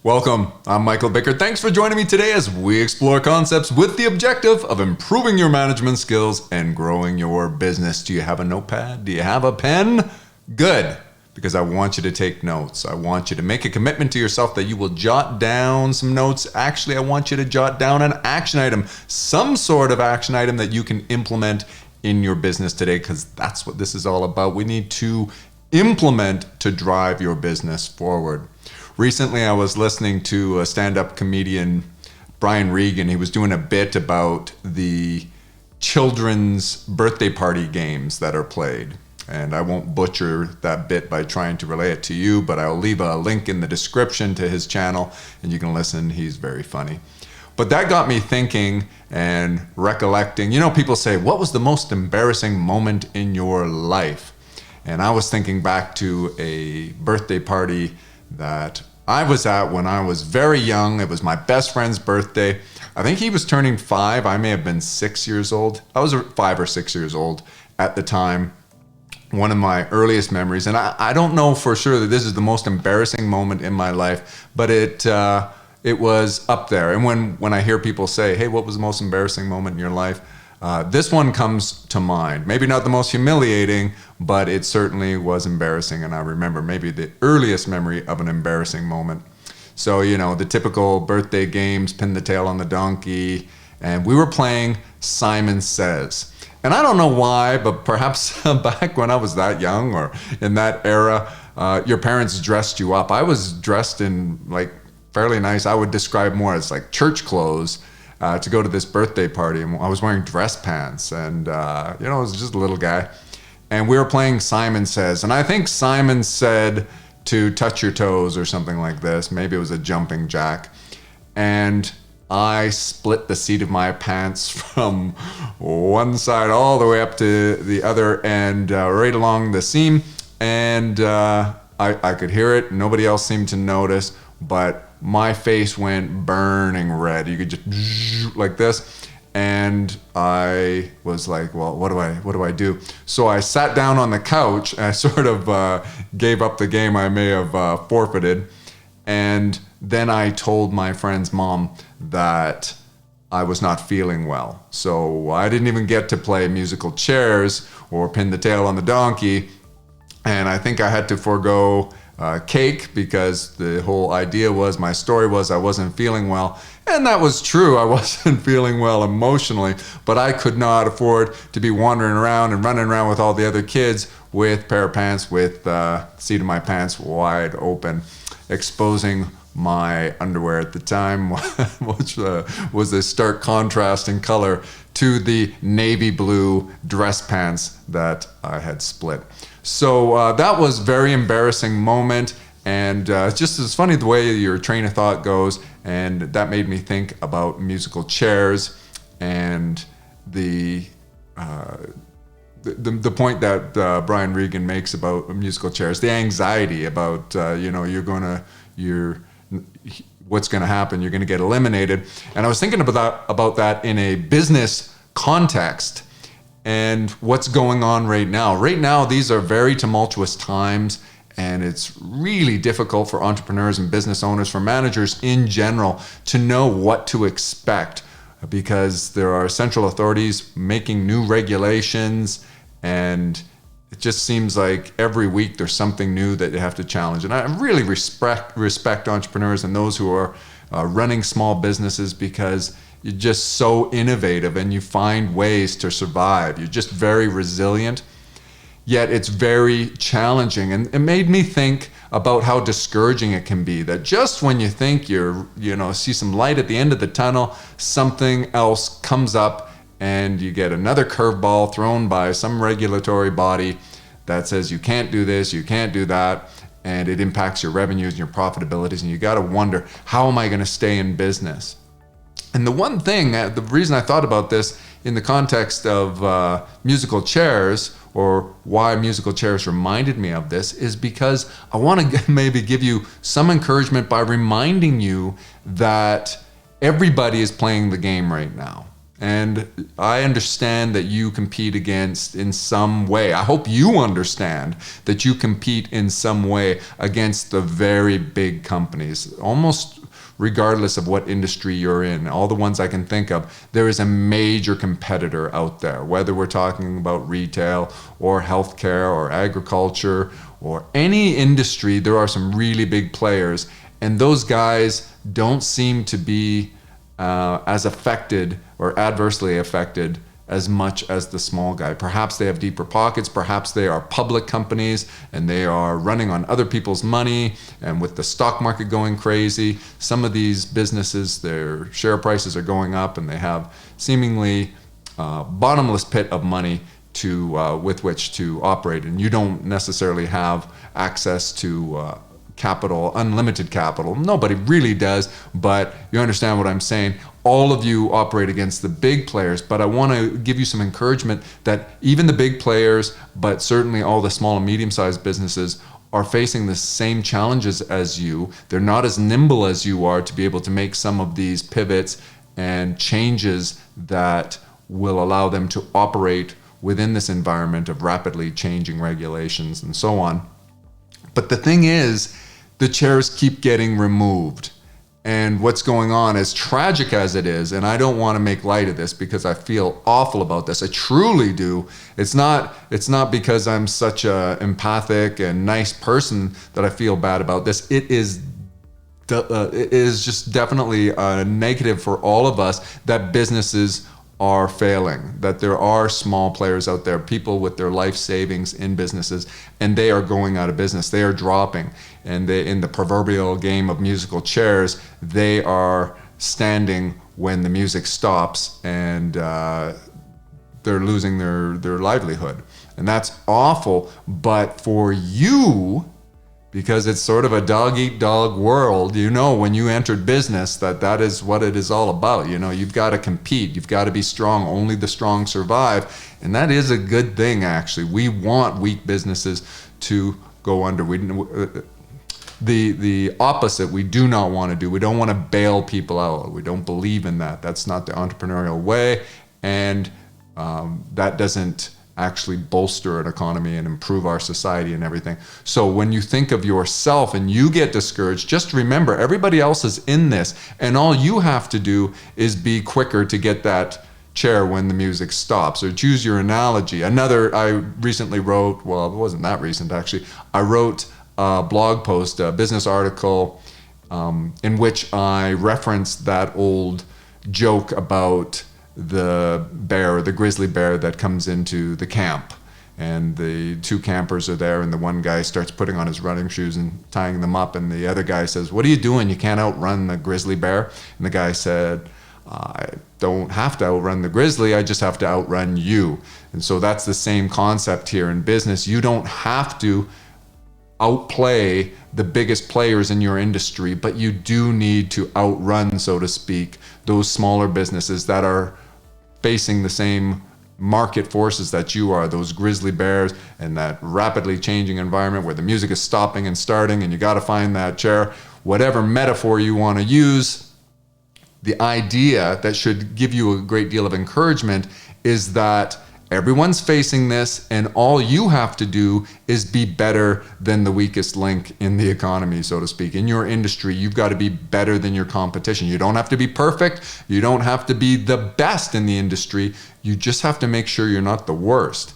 Welcome, I'm Michael Bickert. Thanks for joining me today as we explore concepts with the objective of improving your management skills and growing your business. Do you have a notepad? Do you have a pen? Good, because I want you to take notes. I want you to make a commitment to yourself that you will jot down some notes. Actually, I want you to jot down an action item, some sort of action item that you can implement in your business today, because that's what this is all about. We need to implement to drive your business forward. Recently, I was listening to a stand-up comedian, Brian Regan. He was doing a bit about the children's birthday party games that are played. And I won't butcher that bit by trying to relay it to you, but I'll leave a link in the description to his channel, and you can listen. He's very funny. But that got me thinking and recollecting. You know, people say, what was the most embarrassing moment in your life? And I was thinking back to a birthday party that I was at when I was very young. It was my best friend's birthday. I think he was turning 5. I may have been 6 years old. I was 5 or 6 years old at the time. One of my earliest memories, and I don't know for sure that this is the most embarrassing moment in my life, but it was up there. And when I hear people say, hey, what was the most embarrassing moment in your life? This one comes to mind. Maybe not the most humiliating, but it certainly was embarrassing. And I remember maybe the earliest memory of an embarrassing moment. So, you know, the typical birthday games, pin the tail on the donkey. And we were playing Simon Says. And I don't know why, but perhaps back when I was that young or in that era, your parents dressed you up. I was dressed in like fairly nice, I would describe more as like church clothes. To go to this birthday party, and I was wearing dress pants, and I was just a little guy, and we were playing Simon Says, and I think Simon said to touch your toes or something like this. Maybe it was a jumping jack, and I split the seat of my pants from one side all the way up to the other, and right along the seam, and I could hear it. Nobody else seemed to notice, but my face went burning red. You could just like this. And I was like, well, what do I do? So I sat down on the couch and I sort of gave up the game I may have forfeited. And then I told my friend's mom that I was not feeling well. So I didn't even get to play musical chairs or pin the tail on the donkey. And I think I had to forego cake, because the whole idea was, my story was, I wasn't feeling well. And that was true. I wasn't feeling well emotionally, but I could not afford to be wandering around and running around with all the other kids with a pair of pants with the seat of my pants wide open, exposing my underwear at the time, which was a stark contrast in color to the navy blue dress pants that I had split. So that was a very embarrassing moment, and just as funny the way your train of thought goes, and that made me think about musical chairs and the point that Brian Regan makes about musical chairs, the anxiety about what's going to happen, you're going to get eliminated. And I was thinking about that in a business context and what's going on right now. Right now, these are very tumultuous times, and it's really difficult for entrepreneurs and business owners, for managers in general, to know what to expect, because there are central authorities making new regulations, and it just seems like every week there's something new that you have to challenge. And I really respect entrepreneurs and those who are running small businesses, because you're just so innovative and you find ways to survive. You're just very resilient, yet it's very challenging. And it made me think about how discouraging it can be, that just when you think see some light at the end of the tunnel, something else comes up and you get another curveball thrown by some regulatory body that says you can't do this, you can't do that, and it impacts your revenues and your profitabilities, and you got to wonder, how am I going to stay in business? And the one thing, the reason I thought about this in the context of musical chairs, or why musical chairs reminded me of this, is because I want to maybe give you some encouragement by reminding you that everybody is playing the game right now. And I understand that you compete against in some way. I hope you understand that you compete in some way against the very big companies, almost regardless of what industry you're in. All the ones I can think of, there is a major competitor out there, whether we're talking about retail or healthcare or agriculture or any industry. There are some really big players, and those guys don't seem to be as affected or adversely affected as much as the small guy. Perhaps they have deeper pockets, perhaps they are public companies and they are running on other people's money, and with the stock market going crazy, some of these businesses, their share prices are going up and they have seemingly bottomless pit of money to with which to operate, and you don't necessarily have access to capital, unlimited capital. Nobody really does, but you understand what I'm saying. All of you operate against the big players, but I want to give you some encouragement that even the big players, but certainly all the small and medium-sized businesses, are facing the same challenges as you. They're not as nimble as you are to be able to make some of these pivots and changes that will allow them to operate within this environment of rapidly changing regulations and so on. But the thing is, the chairs keep getting removed. And what's going on, as tragic as it is, and I don't want to make light of this because I feel awful about this. I truly do. It's not because I'm such a empathic and nice person that I feel bad about this. It is just definitely a negative for all of us that businesses are failing, that there are small players out there, people with their life savings in businesses, and they are going out of business. They are dropping, and they, in the proverbial game of musical chairs, they are standing when the music stops, and they're losing their livelihood. And that's awful. But for you, because it's sort of a dog-eat-dog world, you know, when you entered business, that is what it is all about. You know, you've got to compete. You've got to be strong. Only the strong survive. And that is a good thing, actually. We want weak businesses to go under. The opposite we do not want to do. We don't want to bail people out. We don't believe in that. That's not the entrepreneurial way. And that doesn't actually bolster an economy and improve our society and everything. So when you think of yourself and you get discouraged, just remember everybody else is in this, and all you have to do is be quicker to get that chair when the music stops. Or choose your analogy. I recently wrote, well, it wasn't that recent actually, I wrote a blog post, a business article, in which I referenced that old joke about the bear, the grizzly bear that comes into the camp, and the two campers are there, and the one guy starts putting on his running shoes and tying them up, and the other guy says, "What are you doing? You can't outrun the grizzly bear." And the guy said, "I don't have to outrun the grizzly, I just have to outrun you." And so that's the same concept here in business. You don't have to outplay the biggest players in your industry, but you do need to outrun, so to speak, those smaller businesses that are facing the same market forces that you are, those grizzly bears, and that rapidly changing environment where the music is stopping and starting, and you got to find that chair. Whatever metaphor you want to use, the idea that should give you a great deal of encouragement is that everyone's facing this, and all you have to do is be better than the weakest link in the economy, so to speak. In your industry, you've got to be better than your competition. You don't have to be perfect. You don't have to be the best in the industry. You just have to make sure you're not the worst.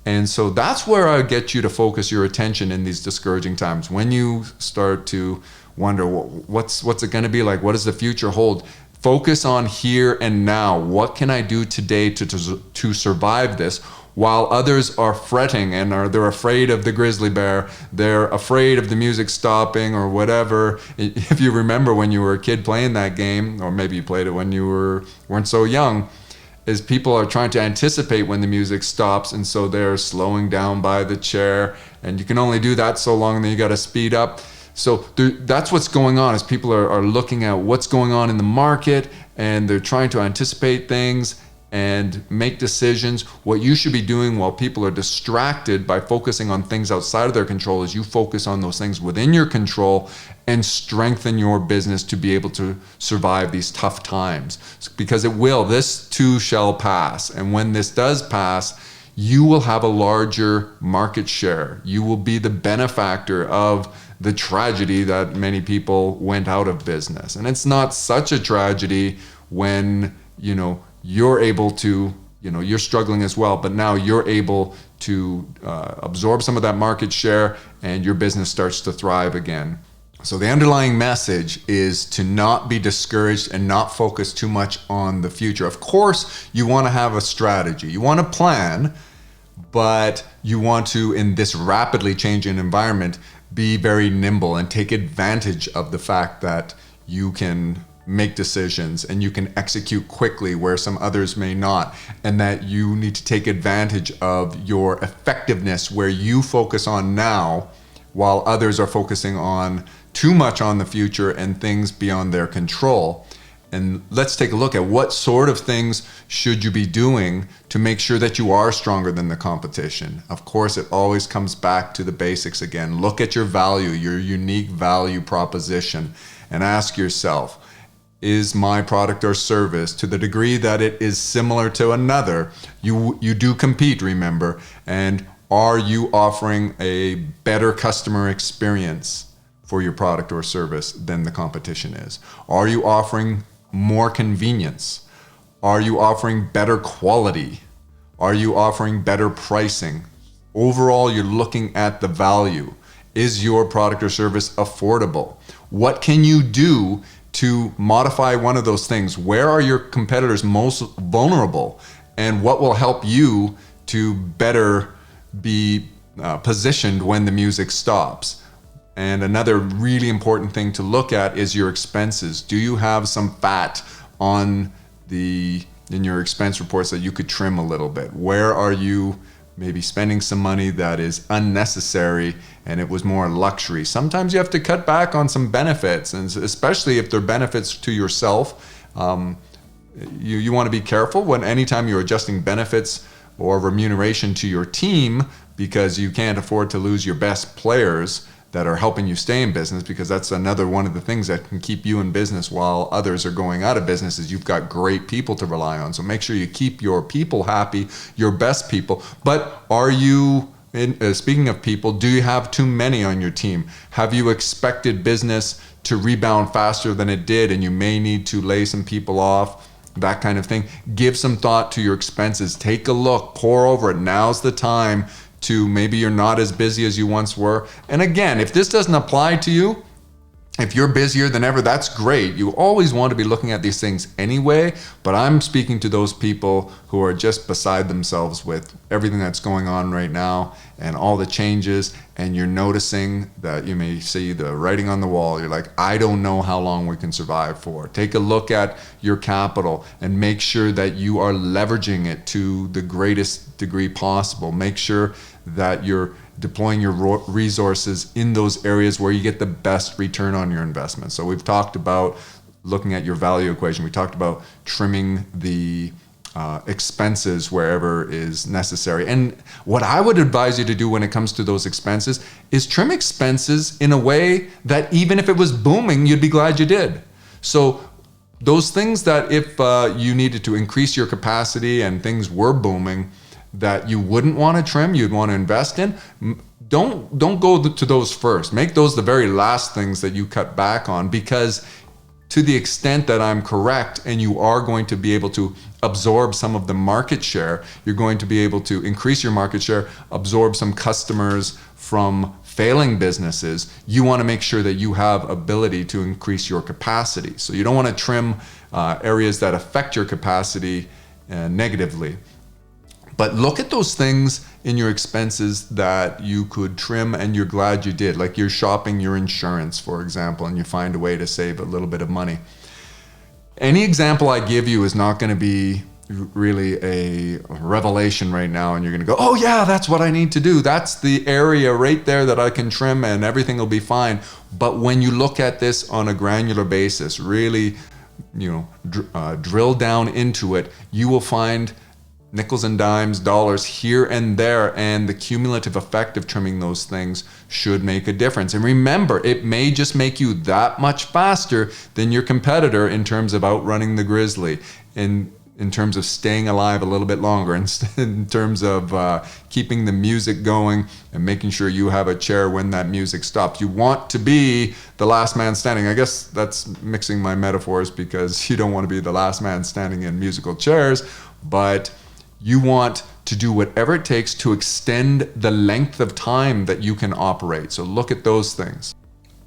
And so that's where I get you to focus your attention in these discouraging times. When you start to wonder, what's it going to be like? What does the future hold? Focus on here and now. What can I do today to survive this? While others are fretting and they're afraid of the grizzly bear, they're afraid of the music stopping or whatever. If you remember when you were a kid playing that game, or maybe you played it when you weren't so young, is people are trying to anticipate when the music stops, and so they're slowing down by the chair, and you can only do that so long, and then you got to speed up. So that's what's going on, is people are looking at what's going on in the market, and they're trying to anticipate things, and make decisions. What you should be doing while people are distracted by focusing on things outside of their control is you focus on those things within your control and strengthen your business to be able to survive these tough times. Because it will, this too shall pass. And when this does pass, you will have a larger market share. You will be the benefactor of the tragedy that many people went out of business. And it's not such a tragedy when, you're able to, you're struggling as well, but now you're able to absorb some of that market share and your business starts to thrive again. So the underlying message is to not be discouraged and not focus too much on the future. Of course, you want to have a strategy. You want to plan, but you want to, in this rapidly changing environment, be very nimble and take advantage of the fact that you can make decisions and you can execute quickly where some others may not, and that you need to take advantage of your effectiveness where you focus on now while others are focusing on too much on the future and things beyond their control. And let's take a look at what sort of things should you be doing to make sure that you are stronger than the competition. Of course, it always comes back to the basics again. Look at your value, your unique value proposition, and ask yourself, is my product or service, to the degree that it is similar to another, you do compete, remember, and are you offering a better customer experience for your product or service than the competition is? Are you offering more convenience? Are you offering better quality? Are you offering better pricing? Overall, you're looking at the value. Is your product or service affordable? What can you do to modify one of those things? Where are your competitors most vulnerable? And what will help you to better be positioned when the music stops? And another really important thing to look at is your expenses. Do you have some fat in your expense reports that you could trim a little bit? Where are you maybe spending some money that is unnecessary and it was more luxury? Sometimes you have to cut back on some benefits, and especially if they're benefits to yourself. You want to be careful when anytime you're adjusting benefits or remuneration to your team, because you can't afford to lose your best players that are helping you stay in business, because that's another one of the things that can keep you in business while others are going out of business, is you've got great people to rely on. So make sure you keep your people happy, your best people. But are you, speaking of people, do you have too many on your team? Have you expected business to rebound faster than it did and you may need to lay some people off? That kind of thing. Give some thought to your expenses. Take a look, pour over it. Now's the time to, maybe you're not as busy as you once were. And again, if this doesn't apply to you, if you're busier than ever, that's great. You always want to be looking at these things anyway, but I'm speaking to those people who are just beside themselves with everything that's going on right now and all the changes, and you're noticing that you may see the writing on the wall. You're like, I don't know how long we can survive for. Take a look at your capital and make sure that you are leveraging it to the greatest degree possible. Make sure that you're deploying your resources in those areas where you get the best return on your investment. So we've talked about looking at your value equation. We talked about trimming the expenses wherever is necessary. And what I would advise you to do when it comes to those expenses is trim expenses in a way that even if it was booming, you'd be glad you did. So those things that if you needed to increase your capacity and things were booming, that you wouldn't want to trim, you'd want to invest in, don't go to those first. Make those the very last things that you cut back on, because to the extent that I'm correct and you are going to be able to absorb some of the market share, you're going to be able to increase your market share, absorb some customers from failing businesses, you want to make sure that you have ability to increase your capacity. So you don't want to trim areas that affect your capacity negatively. But look at those things in your expenses that you could trim and you're glad you did, like you're shopping your insurance, for example, and you find a way to save a little bit of money. Any example I give you is not going to be really a revelation right now, and you're going to go, oh yeah, that's what I need to do. That's the area right there that I can trim and everything will be fine. But when you look at this on a granular basis, really drill down into it, you will find nickels and dimes, dollars here and there, and the cumulative effect of trimming those things should make a difference. And remember, it may just make you that much faster than your competitor in terms of outrunning the Grizzly, in terms of staying alive a little bit longer, in terms of keeping the music going and making sure you have a chair when that music stops. You want to be the last man standing. I guess that's mixing my metaphors, because you don't want to be the last man standing in musical chairs, but you want to do whatever it takes to extend the length of time that you can operate. So look at those things.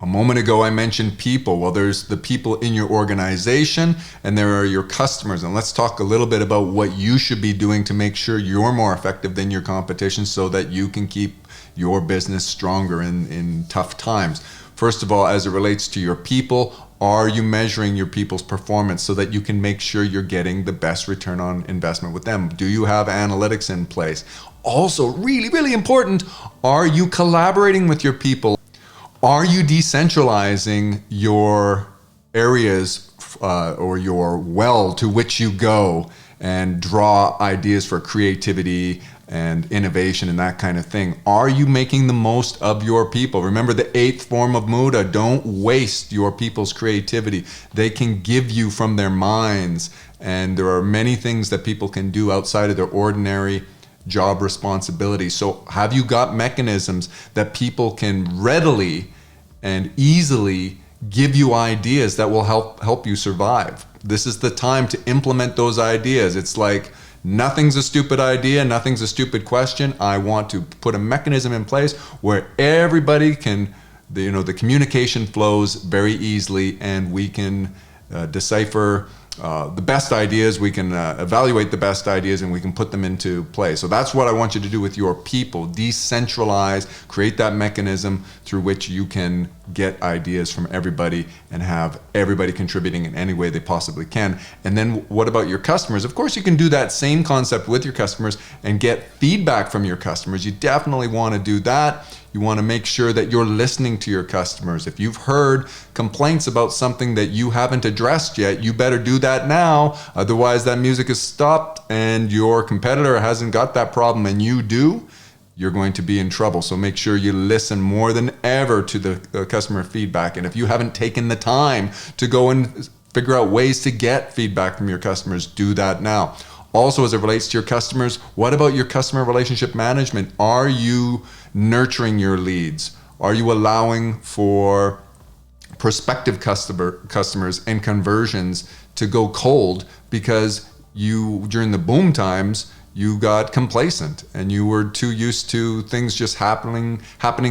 A moment ago, I mentioned people. Well, there's the people in your organization, and there are your customers. And let's talk a little bit about what you should be doing to make sure you're more effective than your competition, so that you can keep your business stronger in tough times. First of all, as it relates to your people, are you measuring your people's performance so that you can make sure you're getting the best return on investment with them? Do you have analytics in place? Also, really, really important, are you collaborating with your people? Are you decentralizing your areas or your well to which you go and draw ideas for creativity and innovation and that kind of thing? Are you making the most of your people? Remember the 8th form of Muda, don't waste your people's creativity. They can give you from their minds, and there are many things that people can do outside of their ordinary job responsibility. So have you got mechanisms that people can readily and easily give you ideas that will help you survive? This is the time to implement those ideas. It's like, nothing's a stupid idea, nothing's a stupid question. I want to put a mechanism in place where everybody can, the communication flows very easily, and we can decipher the best ideas, we can evaluate the best ideas, and we can put them into play. So that's what I want you to do with your people. Decentralize, create that mechanism through which you can get ideas from everybody and have everybody contributing in any way they possibly can. And then what about your customers? Of course, you can do that same concept with your customers and get feedback from your customers. You definitely want to do that. You want to make sure that you're listening to your customers. If you've heard complaints about something that you haven't addressed yet, you better do that now. Otherwise, that music is stopped and your competitor hasn't got that problem and you do, you're going to be in trouble. So make sure you listen more than ever to the customer feedback. And if you haven't taken the time to go and figure out ways to get feedback from your customers, do that now. Also, as it relates to your customers, what about your customer relationship management? Are you nurturing your leads? Are you allowing for prospective customers and conversions to go cold because you, during the boom times, you got complacent and you were too used to things just happening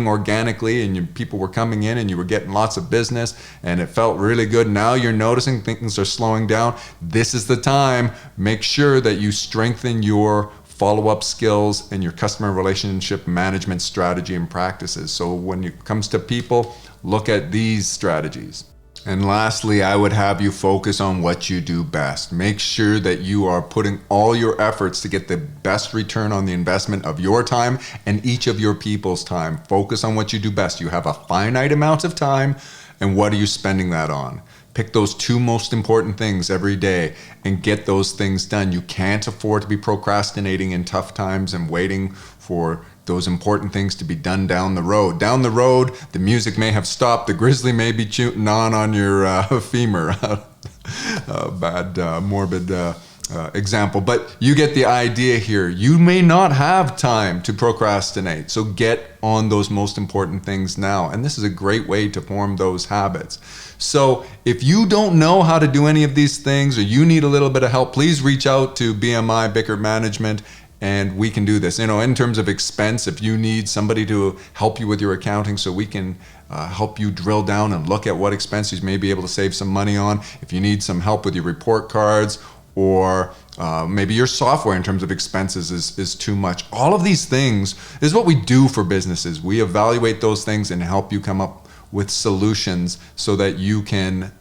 organically, and people were coming in and you were getting lots of business and it felt really good. Now you're noticing things are slowing down. This is the time. Make sure that you strengthen your follow-up skills and your customer relationship management strategy and practices. So when it comes to people, look at these strategies. And lastly, I would have you focus on what you do best. Make sure that you are putting all your efforts to get the best return on the investment of your time and each of your people's time. Focus on what you do best. You have a finite amount of time, and what are you spending that on? Pick those 2 most important things every day and get those things done. You can't afford to be procrastinating in tough times and waiting for those important things to be done down the road. Down the road, the music may have stopped. The Grizzly may be tuning on your femur. Bad, morbid example, but you get the idea here. You may not have time to procrastinate, so get on those most important things now. And this is a great way to form those habits. So if you don't know how to do any of these things, or you need a little bit of help, please reach out to BMI Bickert Management, and we can do this. In terms of expense, if you need somebody to help you with your accounting, so we can help you drill down and look at what expenses you may be able to save some money on. If you need some help with your report cards, or maybe your software in terms of expenses is too much. All of these things is what we do for businesses. We evaluate those things and help you come up with solutions so that you can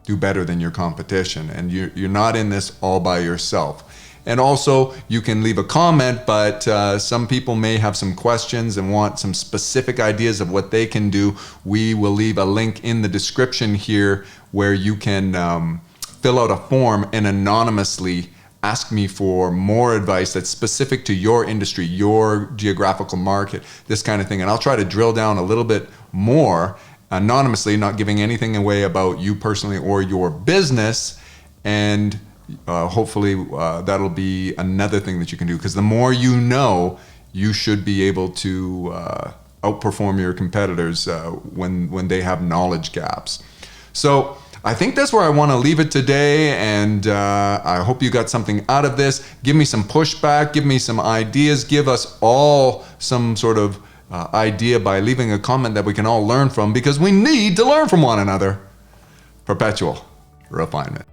do better than your competition. And you're not in this all by yourself. And also you can leave a comment, but some people may have some questions and want some specific ideas of what they can do. We will leave a link in the description here where you can fill out a form and anonymously ask me for more advice that's specific to your industry, your geographical market, this kind of thing. And I'll try to drill down a little bit more anonymously, not giving anything away about you personally or your business. And hopefully that'll be another thing that you can do, because the more you know, you should be able to outperform your competitors when they have knowledge gaps. So I think that's where I want to leave it today, and I hope you got something out of this. Give me some pushback, give me some ideas, give us all some sort of idea by leaving a comment that we can all learn from, because we need to learn from one another. Perpetual refinement.